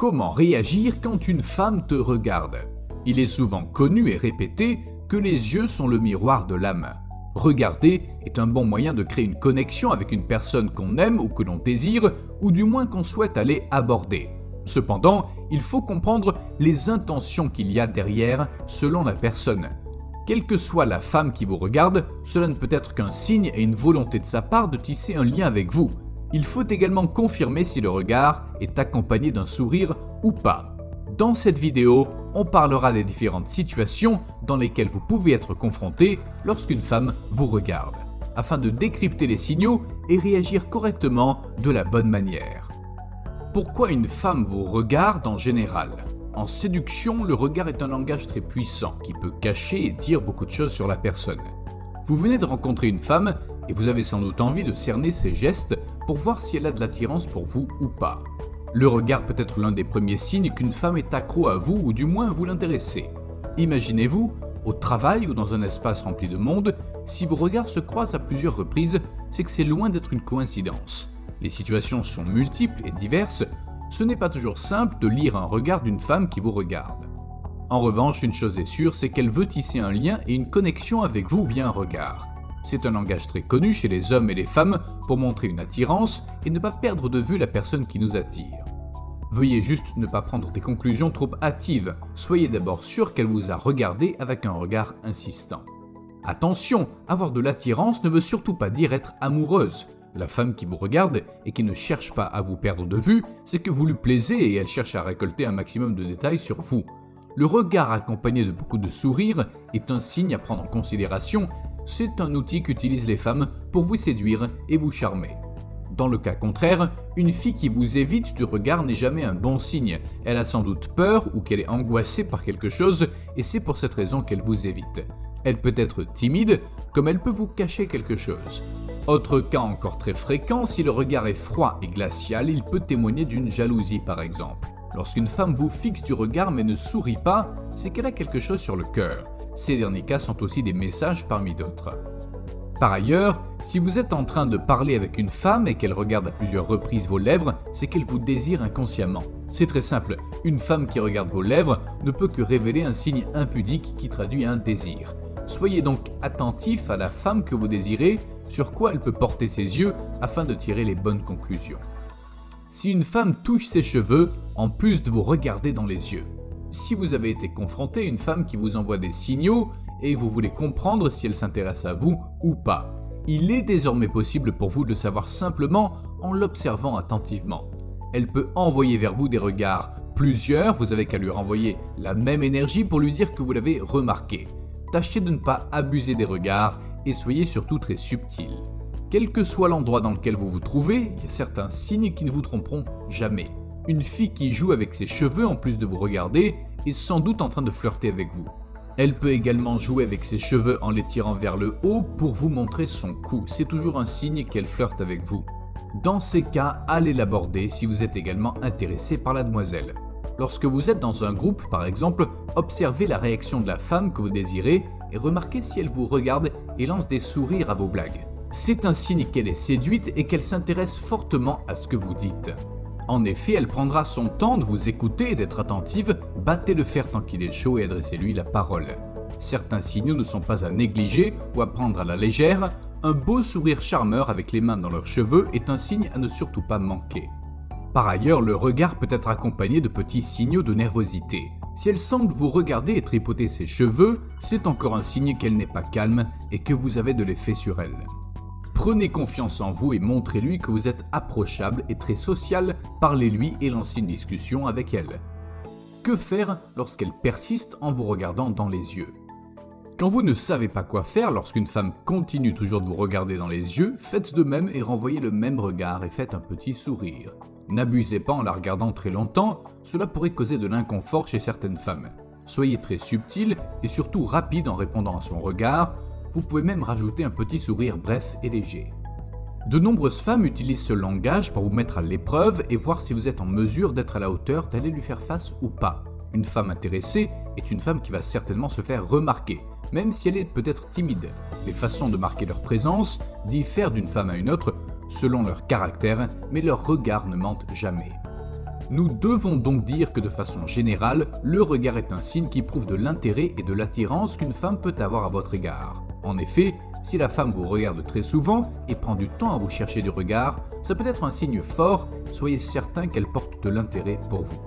Comment réagir quand une femme te regarde? Il est souvent connu et répété que les yeux sont le miroir de l'âme. Regarder est un bon moyen de créer une connexion avec une personne qu'on aime ou que l'on désire, ou du moins qu'on souhaite aller aborder. Cependant, il faut comprendre les intentions qu'il y a derrière selon la personne. Quelle que soit la femme qui vous regarde, cela ne peut être qu'un signe et une volonté de sa part de tisser un lien avec vous. Il faut également confirmer si le regard est accompagné d'un sourire ou pas. Dans cette vidéo, on parlera des différentes situations dans lesquelles vous pouvez être confronté lorsqu'une femme vous regarde, afin de décrypter les signaux et réagir correctement de la bonne manière. Pourquoi une femme vous regarde en général? En séduction, le regard est un langage très puissant qui peut cacher et dire beaucoup de choses sur la personne. Vous venez de rencontrer une femme et vous avez sans doute envie de cerner ses gestes pour voir si elle a de l'attirance pour vous ou pas. Le regard peut être l'un des premiers signes qu'une femme est accro à vous ou du moins vous l'intéressez. Imaginez-vous, au travail ou dans un espace rempli de monde, si vos regards se croisent à plusieurs reprises, c'est que c'est loin d'être une coïncidence. Les situations sont multiples et diverses, ce n'est pas toujours simple de lire un regard d'une femme qui vous regarde. En revanche, une chose est sûre, c'est qu'elle veut tisser un lien et une connexion avec vous via un regard. C'est un langage très connu chez les hommes et les femmes pour montrer une attirance et ne pas perdre de vue la personne qui nous attire. Veuillez juste ne pas prendre des conclusions trop hâtives, soyez d'abord sûr qu'elle vous a regardé avec un regard insistant. Attention, avoir de l'attirance ne veut surtout pas dire être amoureuse. La femme qui vous regarde et qui ne cherche pas à vous perdre de vue, c'est que vous lui plaisez et elle cherche à récolter un maximum de détails sur vous. Le regard accompagné de beaucoup de sourires est un signe à prendre en considération. C'est un outil qu'utilisent les femmes pour vous séduire et vous charmer. Dans le cas contraire, une fille qui vous évite du regard n'est jamais un bon signe. Elle a sans doute peur ou qu'elle est angoissée par quelque chose et c'est pour cette raison qu'elle vous évite. Elle peut être timide, comme elle peut vous cacher quelque chose. Autre cas encore très fréquent, si le regard est froid et glacial, il peut témoigner d'une jalousie par exemple. Lorsqu'une femme vous fixe du regard mais ne sourit pas, c'est qu'elle a quelque chose sur le cœur. Ces derniers cas sont aussi des messages parmi d'autres. Par ailleurs, si vous êtes en train de parler avec une femme et qu'elle regarde à plusieurs reprises vos lèvres, c'est qu'elle vous désire inconsciemment. C'est très simple, une femme qui regarde vos lèvres ne peut que révéler un signe impudique qui traduit un désir. Soyez donc attentif à la femme que vous désirez, sur quoi elle peut porter ses yeux afin de tirer les bonnes conclusions. Si une femme touche ses cheveux, en plus de vous regarder dans les yeux. Si vous avez été confronté à une femme qui vous envoie des signaux et vous voulez comprendre si elle s'intéresse à vous ou pas, il est désormais possible pour vous de le savoir simplement en l'observant attentivement. Elle peut envoyer vers vous des regards, plusieurs, vous avez qu'à lui renvoyer la même énergie pour lui dire que vous l'avez remarqué. Tâchez de ne pas abuser des regards et soyez surtout très subtil. Quel que soit l'endroit dans lequel vous vous trouvez, il y a certains signes qui ne vous tromperont jamais. Une fille qui joue avec ses cheveux en plus de vous regarder est sans doute en train de flirter avec vous. Elle peut également jouer avec ses cheveux en les tirant vers le haut pour vous montrer son cou. C'est toujours un signe qu'elle flirte avec vous. Dans ces cas, allez l'aborder si vous êtes également intéressé par la demoiselle. Lorsque vous êtes dans un groupe, par exemple, observez la réaction de la femme que vous désirez et remarquez si elle vous regarde et lance des sourires à vos blagues. C'est un signe qu'elle est séduite et qu'elle s'intéresse fortement à ce que vous dites. En effet, elle prendra son temps de vous écouter et d'être attentive, battez le fer tant qu'il est chaud et adressez-lui la parole. Certains signaux ne sont pas à négliger ou à prendre à la légère, un beau sourire charmeur avec les mains dans leurs cheveux est un signe à ne surtout pas manquer. Par ailleurs, le regard peut être accompagné de petits signaux de nervosité. Si elle semble vous regarder et tripoter ses cheveux, c'est encore un signe qu'elle n'est pas calme et que vous avez de l'effet sur elle. Prenez confiance en vous et montrez-lui que vous êtes approchable et très social, parlez-lui et lancez une discussion avec elle. Que faire lorsqu'elle persiste en vous regardant dans les yeux? Quand vous ne savez pas quoi faire lorsqu'une femme continue toujours de vous regarder dans les yeux, faites de même et renvoyez le même regard et faites un petit sourire. N'abusez pas en la regardant très longtemps, cela pourrait causer de l'inconfort chez certaines femmes. Soyez très subtil et surtout rapide en répondant à son regard, vous pouvez même rajouter un petit sourire bref et léger. De nombreuses femmes utilisent ce langage pour vous mettre à l'épreuve et voir si vous êtes en mesure d'être à la hauteur d'aller lui faire face ou pas. Une femme intéressée est une femme qui va certainement se faire remarquer, même si elle est peut-être timide. Les façons de marquer leur présence diffèrent d'une femme à une autre selon leur caractère, mais leurs regards ne mentent jamais. Nous devons donc dire que de façon générale, le regard est un signe qui prouve de l'intérêt et de l'attirance qu'une femme peut avoir à votre égard. En effet, si la femme vous regarde très souvent et prend du temps à vous chercher du regard, ça peut être un signe fort, soyez certain qu'elle porte de l'intérêt pour vous.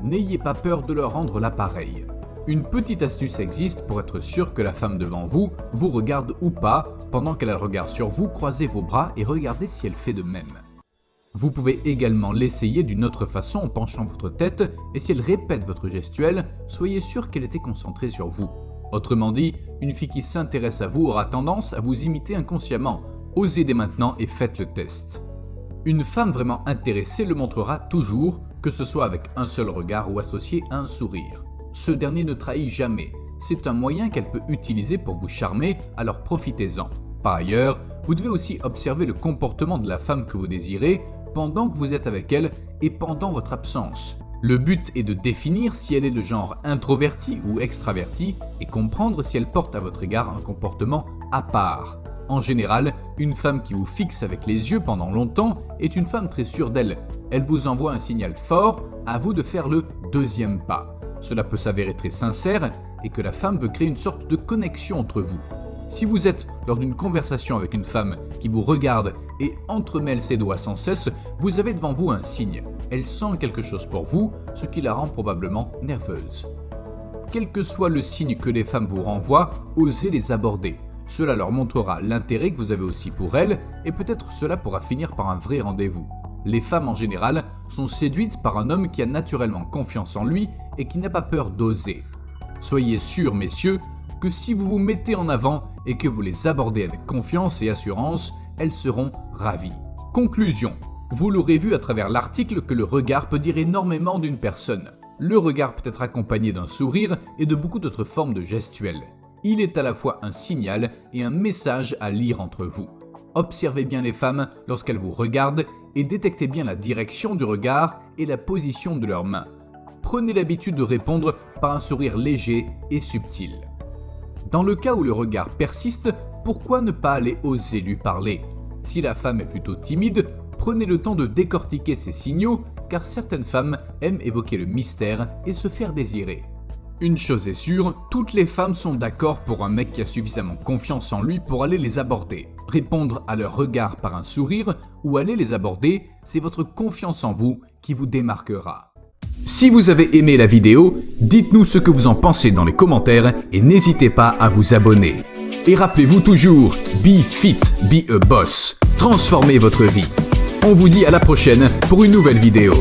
N'ayez pas peur de leur rendre l'appareil. Une petite astuce existe pour être sûr que la femme devant vous vous regarde ou pas. Pendant qu'elle a le regard sur vous, croisez vos bras et regardez si elle fait de même. Vous pouvez également l'essayer d'une autre façon en penchant votre tête et si elle répète votre gestuelle, soyez sûr qu'elle était concentrée sur vous. Autrement dit, une fille qui s'intéresse à vous aura tendance à vous imiter inconsciemment. Osez dès maintenant et faites le test. Une femme vraiment intéressée le montrera toujours, que ce soit avec un seul regard ou associé à un sourire. Ce dernier ne trahit jamais. C'est un moyen qu'elle peut utiliser pour vous charmer, alors profitez-en. Par ailleurs, vous devez aussi observer le comportement de la femme que vous désirez pendant que vous êtes avec elle et pendant votre absence. Le but est de définir si elle est de genre introverti ou extraverti et comprendre si elle porte à votre égard un comportement à part. En général, une femme qui vous fixe avec les yeux pendant longtemps est une femme très sûre d'elle. Elle vous envoie un signal fort, à vous de faire le deuxième pas. Cela peut s'avérer très sincère et que la femme veut créer une sorte de connexion entre vous. Si vous êtes lors d'une conversation avec une femme qui vous regarde et entremêle ses doigts sans cesse, vous avez devant vous un signe. Elle sent quelque chose pour vous, ce qui la rend probablement nerveuse. Quel que soit le signe que les femmes vous renvoient, osez les aborder. Cela leur montrera l'intérêt que vous avez aussi pour elles et peut-être cela pourra finir par un vrai rendez-vous. Les femmes en général sont séduites par un homme qui a naturellement confiance en lui et qui n'a pas peur d'oser. Soyez sûrs, messieurs, que si vous vous mettez en avant et que vous les abordez avec confiance et assurance, elles seront ravies. Conclusion. Vous l'aurez vu à travers l'article que le regard peut dire énormément d'une personne. Le regard peut être accompagné d'un sourire et de beaucoup d'autres formes de gestuelles. Il est à la fois un signal et un message à lire entre vous. Observez bien les femmes lorsqu'elles vous regardent et détectez bien la direction du regard et la position de leurs mains. Prenez l'habitude de répondre par un sourire léger et subtil. Dans le cas où le regard persiste, pourquoi ne pas aller oser lui parler ? Si la femme est plutôt timide, prenez le temps de décortiquer ces signaux, car certaines femmes aiment évoquer le mystère et se faire désirer. Une chose est sûre, toutes les femmes sont d'accord pour un mec qui a suffisamment confiance en lui pour aller les aborder. Répondre à leur regard par un sourire ou aller les aborder, c'est votre confiance en vous qui vous démarquera. Si vous avez aimé la vidéo, dites-nous ce que vous en pensez dans les commentaires et n'hésitez pas à vous abonner. Et rappelez-vous toujours, be fit, be a boss. Transformez votre vie. On vous dit à la prochaine pour une nouvelle vidéo.